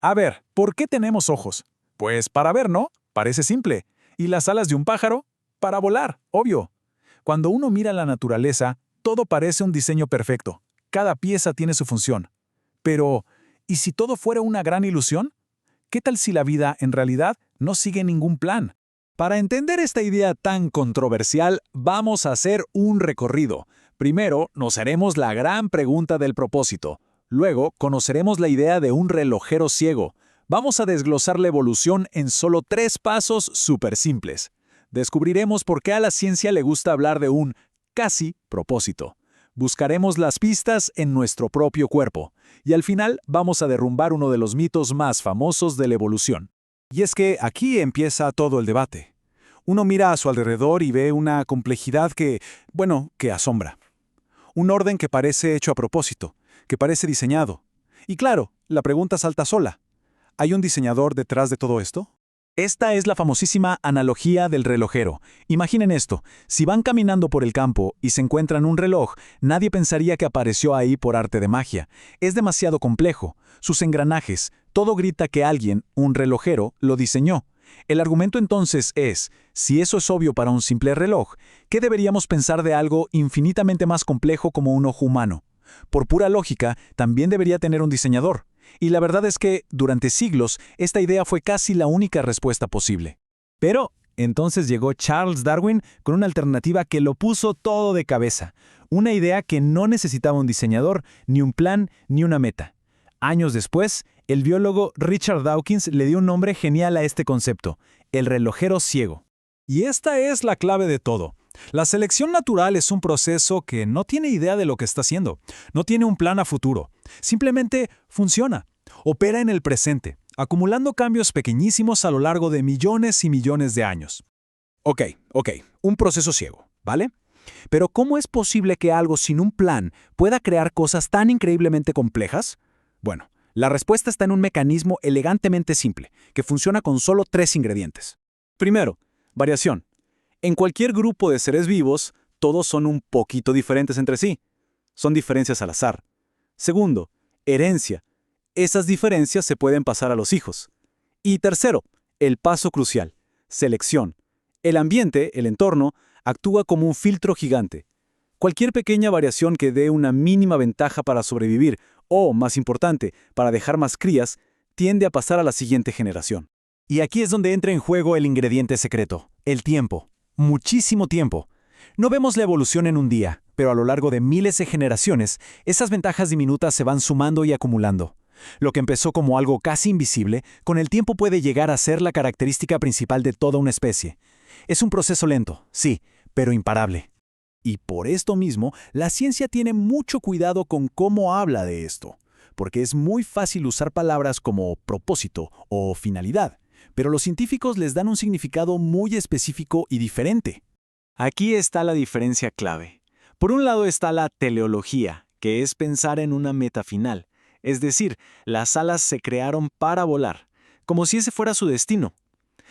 A ver, ¿por qué tenemos ojos? Pues para ver, ¿no? Parece simple. ¿Y las alas de un pájaro? Para volar, obvio. Cuando uno mira la naturaleza, todo parece un diseño perfecto. Cada pieza tiene su función. Pero, ¿y si todo fuera una gran ilusión? ¿Qué tal si la vida, en realidad, no sigue ningún plan? Para entender esta idea tan controversial, vamos a hacer un recorrido. Primero, nos haremos la gran pregunta del propósito. Luego, conoceremos la idea de un relojero ciego. Vamos a desglosar la evolución en solo 3 pasos súper simples. Descubriremos por qué a la ciencia le gusta hablar de un casi propósito. Buscaremos las pistas en nuestro propio cuerpo. Y al final vamos a derrumbar uno de los mitos más famosos de la evolución. Y es que aquí empieza todo el debate. Uno mira a su alrededor y ve una complejidad que asombra. Un orden que parece hecho a propósito, que parece diseñado. Y claro, la pregunta salta sola. ¿Hay un diseñador detrás de todo esto? Esta es la famosísima analogía del relojero. Imaginen esto, si van caminando por el campo y se encuentran un reloj, nadie pensaría que apareció ahí por arte de magia. Es demasiado complejo. Sus engranajes, todo grita que alguien, un relojero, lo diseñó. El argumento entonces es, si eso es obvio para un simple reloj, ¿qué deberíamos pensar de algo infinitamente más complejo como un ojo humano? Por pura lógica, también debería tener un diseñador. Y la verdad es que, durante siglos, esta idea fue casi la única respuesta posible. Pero entonces llegó Charles Darwin con una alternativa que lo puso todo de cabeza. Una idea que no necesitaba un diseñador, ni un plan, ni una meta. Años después, el biólogo Richard Dawkins le dio un nombre genial a este concepto, el relojero ciego. Y esta es la clave de todo. La selección natural es un proceso que no tiene idea de lo que está haciendo, no tiene un plan a futuro, simplemente funciona, opera en el presente, acumulando cambios pequeñísimos a lo largo de millones y millones de años. Ok, un proceso ciego, ¿vale? Pero ¿cómo es posible que algo sin un plan pueda crear cosas tan increíblemente complejas? Bueno, la respuesta está en un mecanismo elegantemente simple, que funciona con solo 3 ingredientes. Primero, variación. En cualquier grupo de seres vivos, todos son un poquito diferentes entre sí. Son diferencias al azar. Segundo, herencia. Esas diferencias se pueden pasar a los hijos. Y tercero, el paso crucial, selección. El ambiente, el entorno, actúa como un filtro gigante. Cualquier pequeña variación que dé una mínima ventaja para sobrevivir, o, más importante, para dejar más crías, tiende a pasar a la siguiente generación. Y aquí es donde entra en juego el ingrediente secreto, el tiempo. Muchísimo tiempo. No vemos la evolución en un día, pero a lo largo de miles de generaciones, esas ventajas diminutas se van sumando y acumulando. Lo que empezó como algo casi invisible, con el tiempo puede llegar a ser la característica principal de toda una especie. Es un proceso lento, sí, pero imparable. Y por esto mismo, la ciencia tiene mucho cuidado con cómo habla de esto, porque es muy fácil usar palabras como propósito o finalidad, pero los científicos les dan un significado muy específico y diferente. Aquí está la diferencia clave. Por un lado está la teleología, que es pensar en una meta final, es decir, las alas se crearon para volar, como si ese fuera su destino.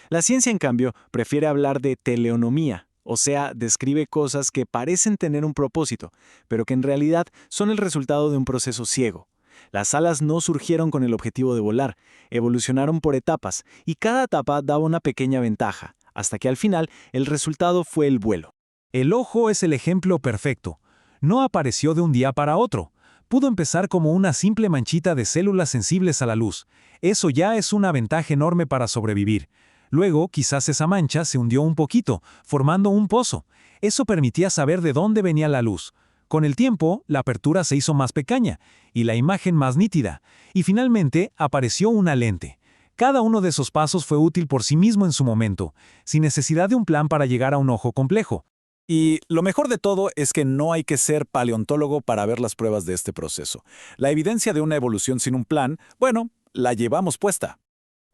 La ciencia, en cambio, prefiere hablar de teleonomía, o sea, describe cosas que parecen tener un propósito, pero que en realidad son el resultado de un proceso ciego. Las alas no surgieron con el objetivo de volar, evolucionaron por etapas, y cada etapa daba una pequeña ventaja, hasta que al final el resultado fue el vuelo. El ojo es el ejemplo perfecto. No apareció de un día para otro. Pudo empezar como una simple manchita de células sensibles a la luz. Eso ya es una ventaja enorme para sobrevivir. Luego, quizás esa mancha se hundió un poquito, formando un pozo. Eso permitía saber de dónde venía la luz. Con el tiempo, la apertura se hizo más pequeña y la imagen más nítida, y finalmente apareció una lente. Cada uno de esos pasos fue útil por sí mismo en su momento, sin necesidad de un plan para llegar a un ojo complejo. Y lo mejor de todo es que no hay que ser paleontólogo para ver las pruebas de este proceso. La evidencia de una evolución sin un plan, bueno, la llevamos puesta.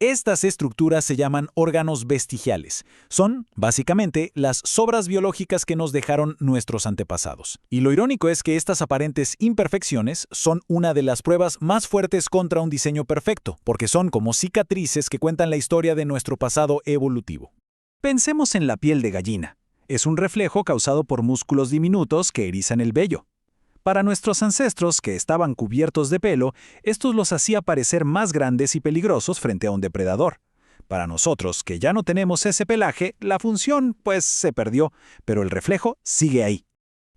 Estas estructuras se llaman órganos vestigiales. Son, básicamente, las sobras biológicas que nos dejaron nuestros antepasados. Y lo irónico es que estas aparentes imperfecciones son una de las pruebas más fuertes contra un diseño perfecto, porque son como cicatrices que cuentan la historia de nuestro pasado evolutivo. Pensemos en la piel de gallina. Es un reflejo causado por músculos diminutos que erizan el vello. Para nuestros ancestros, que estaban cubiertos de pelo, estos los hacía parecer más grandes y peligrosos frente a un depredador. Para nosotros, que ya no tenemos ese pelaje, la función, pues, se perdió, pero el reflejo sigue ahí.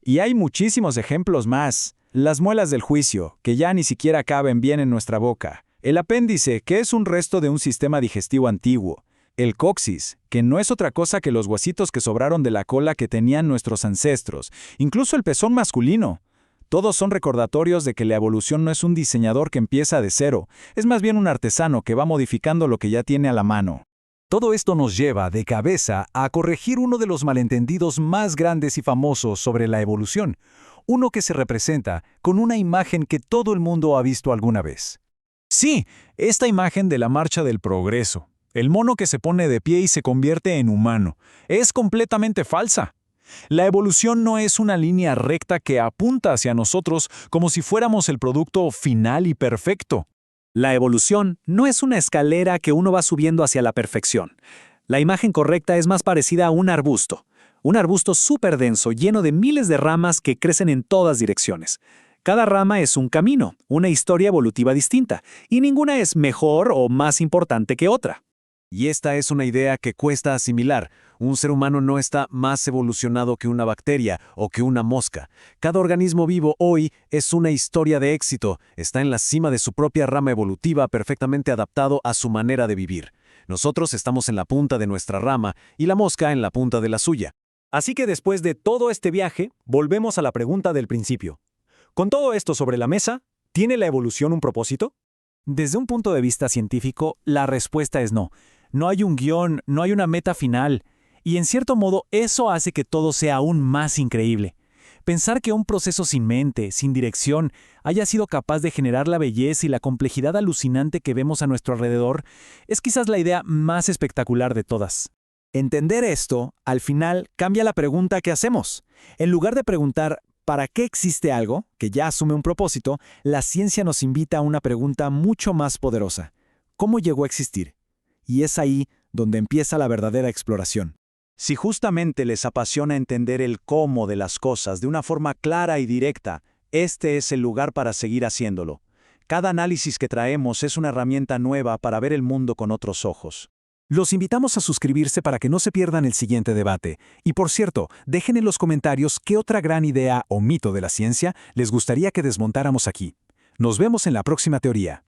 Y hay muchísimos ejemplos más. Las muelas del juicio, que ya ni siquiera caben bien en nuestra boca. El apéndice, que es un resto de un sistema digestivo antiguo. El coxis, que no es otra cosa que los huesitos que sobraron de la cola que tenían nuestros ancestros. Incluso el pezón masculino. Todos son recordatorios de que la evolución no es un diseñador que empieza de cero, es más bien un artesano que va modificando lo que ya tiene a la mano. Todo esto nos lleva de cabeza a corregir uno de los malentendidos más grandes y famosos sobre la evolución, uno que se representa con una imagen que todo el mundo ha visto alguna vez. Sí, esta imagen de la marcha del progreso. El mono que se pone de pie y se convierte en humano. Es completamente falsa. La evolución no es una línea recta que apunta hacia nosotros como si fuéramos el producto final y perfecto. La evolución no es una escalera que uno va subiendo hacia la perfección. La imagen correcta es más parecida a un arbusto súper denso, lleno de miles de ramas que crecen en todas direcciones. Cada rama es un camino, una historia evolutiva distinta, y ninguna es mejor o más importante que otra. Y esta es una idea que cuesta asimilar. Un ser humano no está más evolucionado que una bacteria o que una mosca. Cada organismo vivo hoy es una historia de éxito. Está en la cima de su propia rama evolutiva, perfectamente adaptado a su manera de vivir. Nosotros estamos en la punta de nuestra rama y la mosca en la punta de la suya. Así que después de todo este viaje, volvemos a la pregunta del principio. Con todo esto sobre la mesa, ¿tiene la evolución un propósito? Desde un punto de vista científico, la respuesta es no. No hay un guión, no hay una meta final. Y en cierto modo, eso hace que todo sea aún más increíble. Pensar que un proceso sin mente, sin dirección, haya sido capaz de generar la belleza y la complejidad alucinante que vemos a nuestro alrededor, es quizás la idea más espectacular de todas. Entender esto, al final, cambia la pregunta que hacemos. En lugar de preguntar ¿para qué existe algo?, que ya asume un propósito, la ciencia nos invita a una pregunta mucho más poderosa. ¿Cómo llegó a existir? Y es ahí donde empieza la verdadera exploración. Si justamente les apasiona entender el cómo de las cosas de una forma clara y directa, este es el lugar para seguir haciéndolo. Cada análisis que traemos es una herramienta nueva para ver el mundo con otros ojos. Los invitamos a suscribirse para que no se pierdan el siguiente debate. Y por cierto, dejen en los comentarios qué otra gran idea o mito de la ciencia les gustaría que desmontáramos aquí. Nos vemos en la próxima teoría.